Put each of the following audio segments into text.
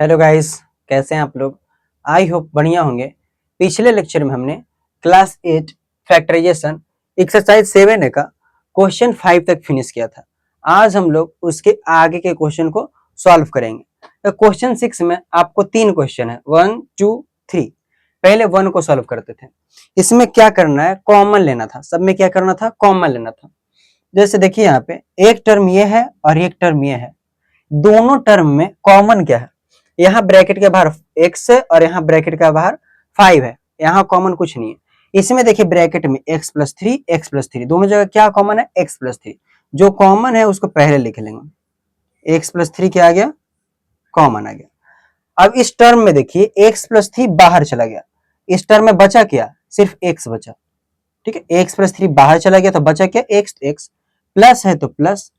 Hello guys, कैसे हैं आप लोग। आई होप बढ़िया होंगे। पिछले लेक्चर में हमने क्लास 8 फैक्टराइजेशन एक्सरसाइज 7 का क्वेश्चन 5 तक फिनिश किया था। आज हम लोग उसके आगे के क्वेश्चन को सॉल्व करेंगे। तो क्वेश्चन 6 में आपको 3 क्वेश्चन है, 1 2 3। पहले 1 को सॉल्व करते थे। इसमें क्या करना है, कॉमन लेना था। सब में क्या करना था, कॉमन लेना था। जैसे देखिए यहाँ पे एक टर्म ये है और एक टर्म ये है। दोनों टर्म में कॉमन क्या है, यहाँ ब्रैकेट के बाहर x है और यहाँ ब्रैकेट के बाहर 5 है। यहाँ कॉमन कुछ नहीं है। इसमें देखिए ब्रैकेट में x+3 दोनों जगह क्या कॉमन है, x+3। जो कॉमन है उसको पहले लिख लेंगे। x+3 क्या आ गया, कॉमन आ गया। अब इस टर्म में देखिए x+3 बाहर चला गया। इस टर्म में बचा क्या, सिर्फ x बचा। ठीक है, x+3 बाहर चला गया तो बचा क्या, x प्लस है तो प्लस।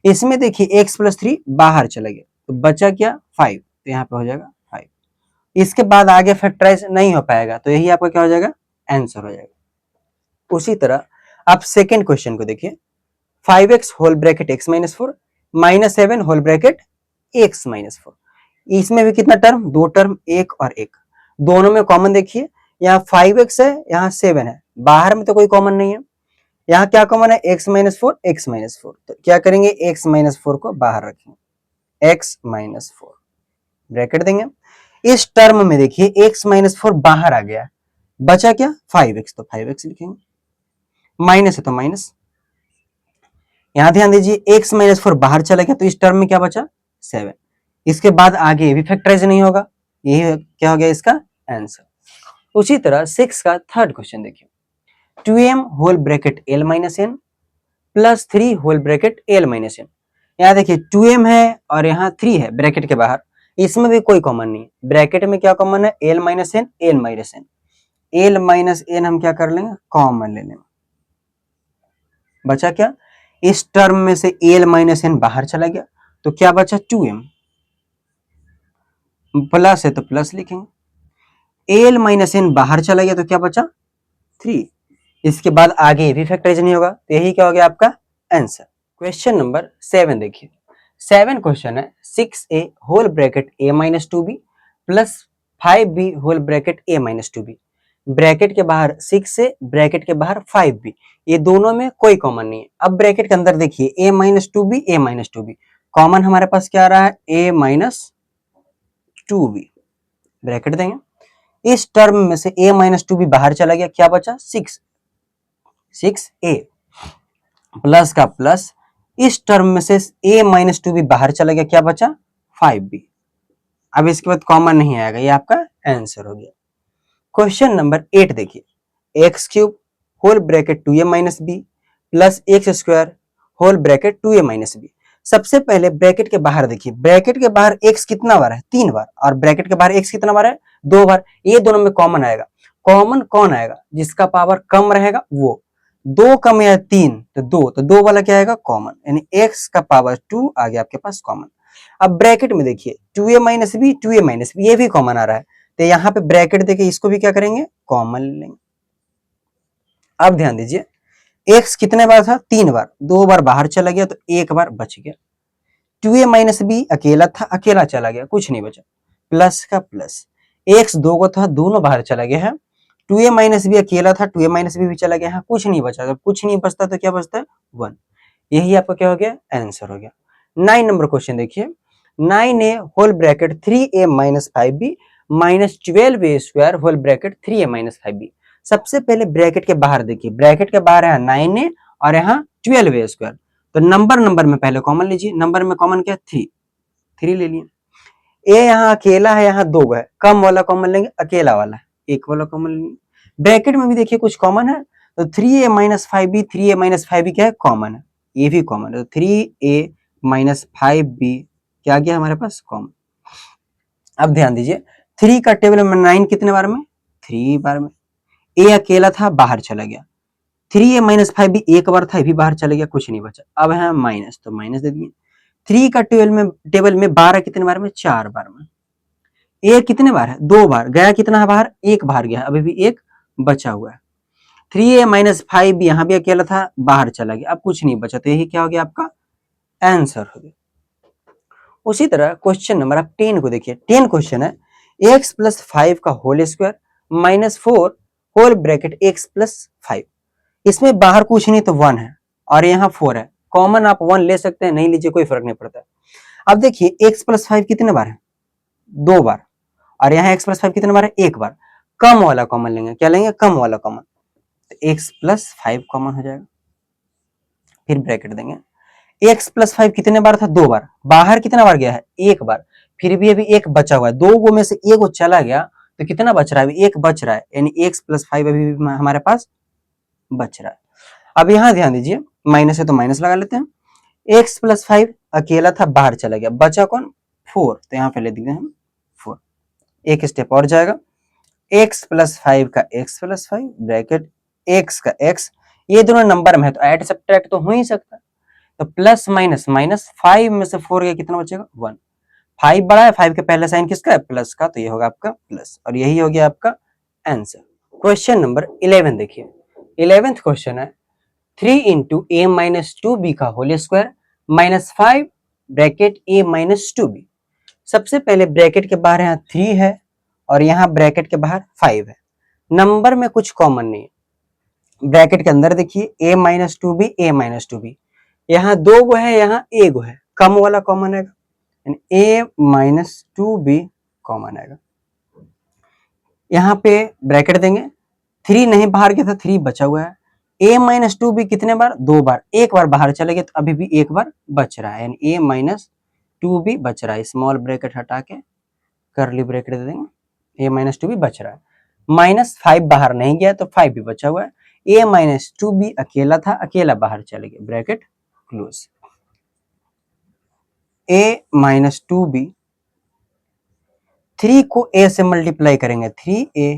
इसमें देखिए x+3 बाहर चला गया तो बचा क्या, 5। तो यहाँ पे हो जाएगा 5। इसके बाद आगे फैक्टराइज नहीं हो पाएगा तो यही आपका क्या हो जाएगा, आंसर हो जाएगा। उसी तरह आप सेकेंड क्वेश्चन को देखिए, 5x whole bracket x-4 -7 whole bracket x-4। इसमें भी कितना टर्म, दो टर्म, एक और एक। दोनों में कॉमन देखिए, यहाँ 5x है, यहाँ 7 है। बाहर में तो कोई कॉमन नहीं है। यहाँ क्या कॉमन है, x-4 तो क्या करेंगे, x-4 को बाहर रखेंगे, x-4 ब्रैकेट देंगे। इस टर्म में देखिए x-4 बाहर आ गया, बचा क्या, 5x, तो 5x लिखेंगे। माइनस है तो माइनस। यहां ध्यान दीजिए x-4 बाहर चला गया तो इस टर्म में क्या बचा, 7। इसके बाद आगे भी फैक्टराइज नहीं होगा, यही क्या हो गया इसका आंसर। उसी तरह 6 का थर्ड क्वेश्चन देखिए, 2m whole bracket l-n plus 3 whole bracket l-n। यहाँ देखिए 2m है और यहाँ 3 है ब्रैकेट के बाहर। इसमें भी कोई कॉमन नहीं है। ब्रैकेट में क्या कॉमन है, l-n हम क्या कर लेंगे, कॉमन ले लेंगे। बचा क्या, इस टर्म में से l-n बाहर चला गया तो क्या बचा, 2m प्लस है तो प्लस लिखेंगे। l-n बाहर चला गया तो क्या बचा, 3। इसके बाद आगे भी फैक्टराइज नहीं होगा तो यही क्या हो गया आपका आंसर। क्वेश्चन नंबर 7 देखिए, 7 क्वेश्चन है, 6a whole bracket a-2b plus 5b whole bracket a-2b। Bracket के बाहर 6 है, ब्रैकेट के बाहर 5b, ये दोनों में कोई कॉमन नहीं है। अब ब्रैकेट के अंदर देखिए a-2b कॉमन हमारे पास क्या आ रहा है, a-2b ब्रैकेट देंगे। इस टर्म में से a-2b बाहर चला गया, क्या बचा, 6a प्लस का प्लस। इस टर्म में से a-2b बाहर चला गया, क्या बचा, 5b। अब इसके बाद कॉमन नहीं आएगा, ये आपका आंसर हो गया। क्वेश्चन नंबर 8 देखिए, x³ whole bracket 2a-b plus x² whole bracket 2a-b। सबसे पहले ब्रैकेट के बाहर देखिए, ब्रैकेट के बाहर x कितना बार है, 3 बार, और ब्रैकेट के बाहर x कितना बार है, 2 बार। ये दोनों में कॉमन आएगा। कॉमन कौन आएगा, जिसका पावर कम रहेगा वो। 2 कम या 3 तो 2, तो 2 वाला क्या आएगा, कॉमन, यानी x का पावर 2 आ गया आपके पास कॉमन। अब ब्रैकेट में देखिए 2a-b ये भी कॉमन आ रहा है, तो यहाँ पे ब्रैकेट देके इसको भी क्या करेंगे, कॉमन लेंगे। अब ध्यान दीजिए x कितने बार था, 3 बार, 2 बार बाहर चला गया तो 1 बार बच गया। 2a-b अकेला था, अकेला चला गया, कुछ नहीं बचा, प्लस का प्लस। x 2 को था, दोनों बाहर चला गया है। 2a-b अकेला था, 2a-b भी चला गया है, कुछ नहीं बचा। जब कुछ नहीं बचता तो क्या बचता है, 1। यही आपका क्या हो गया, आंसर हो गया। 9 नंबर क्वेश्चन देखिए, 9a whole bracket 3a-5b minus 12a² whole bracket 3a-5b। सबसे पहले ब्रैकेट के बाहर देखिए, ब्रैकेट के बाहर है 9a और यहाँ 12a²। तो नंबर में पहले कॉमन लीजिए। नंबर में कॉमन क्या, 3 ले लिए। ए यहाँ अकेला है, यहाँ 2 है, कम वाला कॉमन लेंगे, अकेला वाला 1 वाला कॉमन लेंगे। ब्रैकेट में भी देखिए कुछ कॉमन है, तो 3a-5b क्या है, कॉमन है, ये भी कॉमन है। तो 3a-5b क्या गया हमारे पास, कॉमन। अब ध्यान दीजिए 3 का टेबल में 9 कितने बार में, 3 बार में। ए अकेला था, बाहर चला गया। 3a-5b एक बार था, ये भी बाहर चला गया, कुछ नहीं बचा। अब है माइनस, तो माइनस दे दिए। 3 का टेबल में 12 कितने बार में, 4 बार में। ए कितने बार है, 2 बार गया, कितना है बाहर, 1 बाहर गया, अभी भी 1 बचा हुआ है। 3a-5b यहाँ भी अकेला था, बाहर चला गया, अब कुछ नहीं बचा, तो यही क्या हो गया आपका आंसर हो गया। उसी तरह क्वेश्चन नंबर आप 10 को देखिए। 10 क्वेश्चन है x प्लस 5 का whole square minus 4 whole bracket x plus 5। इसमें बाहर कुछ नहीं तो 1 है और यहाँ 4 है, कॉमन आप 1 ले सकते हैं, नहीं लीजिए कोई फर्क नहीं पड़ता। अब देखिए x प्लस 5 कितने बार है? 2 बार। और यहाँ x प्लस 5 कितने बार है? 1 बार। कम वाला कॉमन लेंगे, क्या लेंगे? कम वाला कॉमन। तो x प्लस 5 कॉमन हो जाएगा, फिर ब्रैकेट देंगे। x प्लस 5 कितने बार था? 2 बार। बाहर कितना बार गया है? 1 बार। फिर भी अभी एक बचा हुआ है, 2 गो में से एक गो चला गया तो कितना बच रहा है? अभी एक बच रहा है, यानी x प्लस 5 अभी भी हमारे पास बच रहा है। अब यहाँ ध्यान दीजिए, माइनस है तो माइनस लगा लेते हैं। x प्लस 5 अकेला था, बाहर चला गया, बचा कौन? 4, तो यहाँ पे ले देंगे हम 4। एक स्टेप और जाएगा, x प्लस 5 का x प्लस 5 ब्रैकेट x का x, ये दोनों नंबर में है तो ऐड सब्ट्रैक्ट तो हो ही सकता है। तो प्लस माइनस माइनस, 5 में से 4 गया, कितना बचेगा? 1। 5 बड़ा है, 5 के पहले साइन किसका है? प्लस का, तो ये होगा आपका प्लस, और यही हो गया आपका आंसर। क्वेश्चन नंबर 11 देखिए। 11th क्वेश्चन है 3 इंटू ए माइनस 2 बी का होल स्क्वायर माइनस 5 ब्रैकेट ए माइनस 2 बी। सबसे पहले ब्रैकेट के बाहर यहाँ 3 है और यहाँ ब्रैकेट के बाहर 5 है। नंबर में कुछ कॉमन नहीं है। ब्रैकेट के अंदर देखिए a minus 2b, a minus 2b, यहाँ 2 गो है, यहाँ 1 गो है, कम वाला कॉमन आएगा, a माइनस 2b कॉमन आएगा। यहाँ पे ब्रैकेट देंगे, 3 नहीं बाहर गया था, 3 बचा हुआ है। a माइनस 2b कितने बार? 2 बार। एक बार बाहर चले गए तो अभी भी एक बार बच रहा है, यानी a माइनस 2b बच रहा है। स्मॉल ब्रैकेट हटा के करली ब्रैकेट दे देंगे, a माइनस 2b बच रहा है। माइनस 5 बाहर नहीं गया तो 5 भी बचा हुआ है। a माइनस 2b अकेला था, अकेला बाहर चले गए, bracket close. a minus 2b, 3 को a से मल्टीप्लाई करेंगे 3a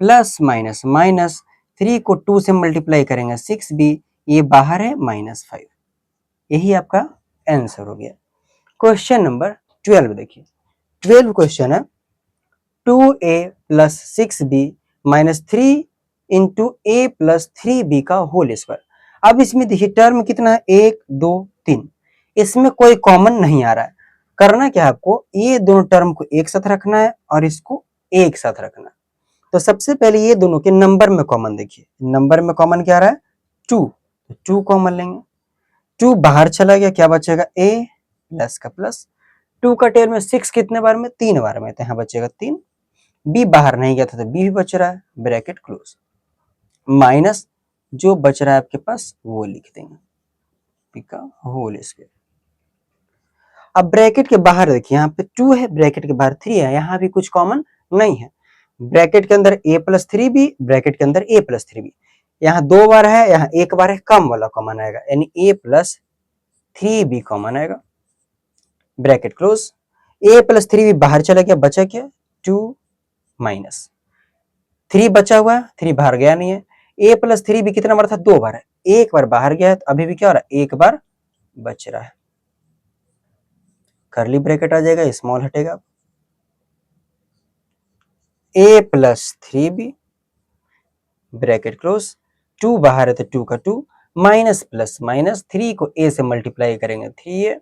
प्लस माइनस माइनस, 3 को 2 से मल्टीप्लाई करेंगे 6b, ये बाहर है -5। यही आपका आंसर हो गया। क्वेश्चन नंबर 12 देखिए। 12 क्वेश्चन है 2a plus 6b minus 3 into a plus 3b का होल स्क्वायर। अब इसमें देखिए टर्म कितना है? 1 2 3, इसमें कोई कॉमन नहीं आ रहा है। करना क्या है आपको? ये दोनों टर्म को एक साथ रखना है और इसको एक साथ रखना है। तो सबसे पहले ये दोनों के नंबर में कॉमन देखिए, नंबर में कॉमन क्या आ रहा है? 2, तो 2 कॉमन लेंगे। 2 बाहर चला गया, क्या बचेगा? a प्लस का प्लस, 2 का टेल में 6 कितने बार में? 3 बार में, तो यहाँ बचेगा 3। b बाहर नहीं गया था तो b भी बच रहा है, ब्रैकेट क्लोज। माइनस जो बच रहा है आपके पास वो लिख देंगे, p का होल स्क्वायर। अब ब्रैकेट के बाहर देखिए, यहाँ पे 2 है, ब्रैकेट के बाहर 3 है, यहाँ भी कुछ कॉमन नहीं है। ब्रैकेट के अंदर a प्लस 3b, ब्रैकेट के अंदर a प्लस 3b, यहाँ 2 बार है, यहाँ 1 बार है, कम वाला कॉमन आएगा, यानी a प्लस 3b कॉमन आएगा, bracket close. a plus 3b बाहर चला गया, बचा क्या? 2 माइनस 3 बचा हुआ है, 3 बाहर गया नहीं है। a प्लस 3b कितना बार था? 2 बार है, एक बार बाहर गया है तो अभी भी क्या हो रहा है? एक बार बच रहा है। करली ब्रैकेट आ जाएगा, स्मॉल हटेगा, a plus 3b bracket close, 2 बाहर है तो 2 का 2, माइनस प्लस माइनस, 3 को a से मल्टीप्लाई करेंगे 3a,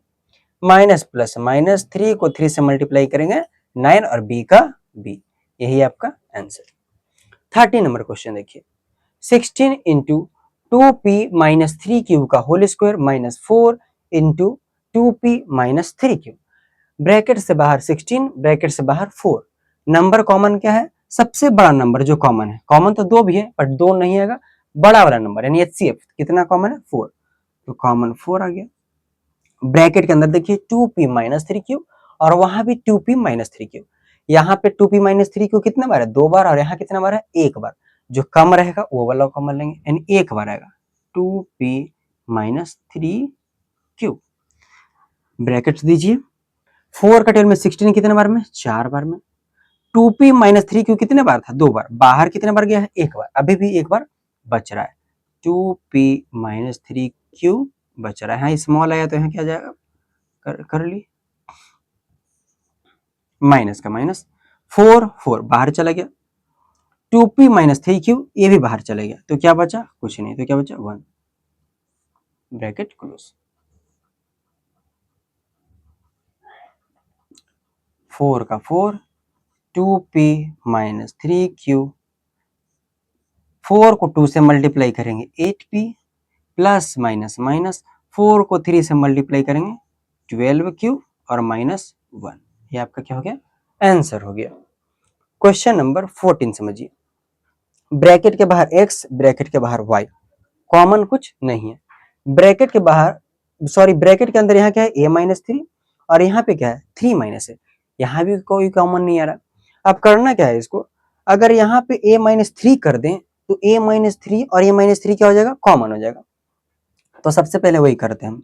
माइनस प्लस माइनस, 3 को 3 से मल्टीप्लाई करेंगे 9 और b का b, यही आपका आंसर। 30 नंबर क्वेश्चन देखिए। 16 इंटू 2p माइनस 3 क्यूब का whole square minus 4 into 2p minus 3 cube. Bracket से बाहर 16, ब्रैकेट से बाहर 4। नंबर कॉमन क्या है? सबसे बड़ा नंबर जो कॉमन है, कॉमन तो 2 भी है बट 2 नहीं आएगा, बड़ा वाला नंबर यानी HCF कितना कॉमन है? 4, तो कॉमन 4 आ गया। ब्रैकेट के अंदर देखिए 2p माइनस 3 क्यूब और वहां भी 2p माइनस 3 क्यूब। यहाँ पे 2p माइनस 3 क्यूब कितना बार है? 2 बार, और यहाँ कितना बार है? 1 बार। जो कम रहेगा वो वाला कॉमन लेंगे, यानी 1 बार आएगा 2p माइनस 3 क्यूब। ब्रैकेट दीजिए, 4 का टेल में 16 कितने बार में? 4 बार में। 2p माइनस 3 क्यूब कितने बार था? 2 बार। बाहर कितने बार गया है? 1 बार, अभी भी 1 बार बच रहा है, 2p माइनस 3 क्यूब बच रहा है। यहाँ स्मॉल आया तो यहाँ क्या जाएगा? कर ली, माइनस का माइनस, 4 बाहर चला गया, 2p माइनस 3 क्यूब ये भी बाहर चला गया, तो क्या बचा? कुछ नहीं, तो क्या बचा? 1, ब्रैकेट क्लोज। 4 का 4, 2p माइनस 3q, 4 को 2 से मल्टीप्लाई करेंगे 8p प्लस माइनस माइनस 4 को 3 से मल्टीप्लाई करेंगे 12q और माइनस 1। ये आपका क्या हो गया, आंसर हो गया। क्वेश्चन नंबर 14 समझिए। ब्रैकेट के बाहर x, ब्रैकेट के बाहर y, कॉमन कुछ नहीं है। ब्रैकेट के बाहर ब्रैकेट के अंदर यहाँ क्या है, a माइनस 3 और यहाँ पे क्या है 3 माइनस है, यहाँ भी कोई कॉमन नहीं आ रहा। अब करना क्या है इसको, अगर यहाँ पे a माइनस 3 कर दें तो a माइनस 3 और a माइनस 3 क्या हो जाएगा, कॉमन हो जाएगा। तो सबसे पहले वही करते हैं हम,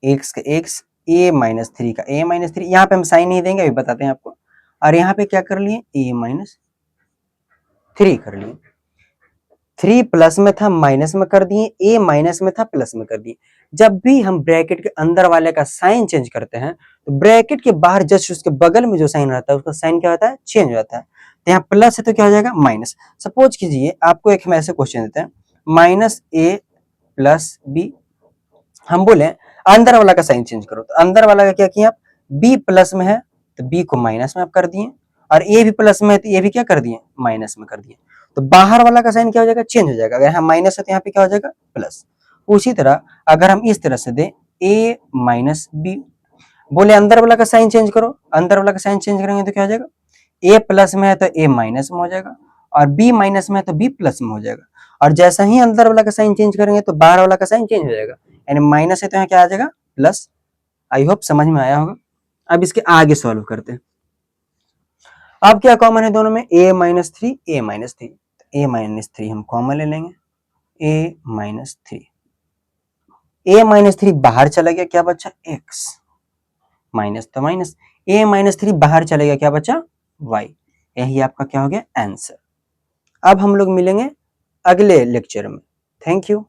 x का x, a माइनस 3 का a माइनस 3, यहाँ पे हम साइन नहीं देंगे, अभी बताते हैं आपको। और यहाँ पे क्या कर लिए, a माइनस 3 कर लिए। 3 प्लस में था माइनस में कर दिए, a माइनस में था प्लस में कर दिए। जब भी हम ब्रैकेट के अंदर वाले का साइन चेंज करते हैं तो ब्रैकेट के बाहर जस्ट उसके बगल में जो साइन रहता है उसका साइन क्या होता है, चेंज हो जाता है। तो यहाँ प्लस है तो क्या हो जाएगा, माइनस। सपोज कीजिए आपको एक हम ऐसे क्वेश्चन देते हैं, माइनस a प्लस b, हम बोले अंदर वाला का साइन चेंज करो, तो अंदर वाला का क्या किया आप, b प्लस में है तो b को माइनस में आप कर दिए, और a भी प्लस में है तो a भी क्या कर दिए, माइनस में कर दिए। तो बाहर वाला का साइन क्या हो जाएगा, चेंज हो जाएगा। अगर यहाँ माइनस है तो यहाँ पे क्या हो जाएगा, प्लस। उसी तरह अगर हम इस तरह से दे a माइनस b, बोले अंदर वाला का साइन चेंज करो, अंदर वाला का साइन चेंज करेंगे तो क्या हो जाएगा, a प्लस में है तो a माइनस में हो जाएगा, और b माइनस में है तो b प्लस में हो जाएगा। और जैसा ही अंदर वाला का साइन चेंज करेंगे तो बाहर वाला का साइन चेंज हो जाएगा, यानी माइनस है तो यहाँ क्या आ जाएगा, प्लस। आई होप समझ में आया होगा। अब इसके आगे सॉल्व करते हैं। अब क्या कॉमन है दोनों में, a minus 3, a minus 3, a minus 3 हम कॉमन ले लेंगे, a माइनस 3, a माइनस 3 बाहर चला गया, क्या बचा, x, माइनस तो माइनस, a माइनस 3 बाहर चला गया, क्या बचा, y। यही आपका क्या हो गया, आंसर। अब हम लोग मिलेंगे अगले लेक्चर में। Thank you.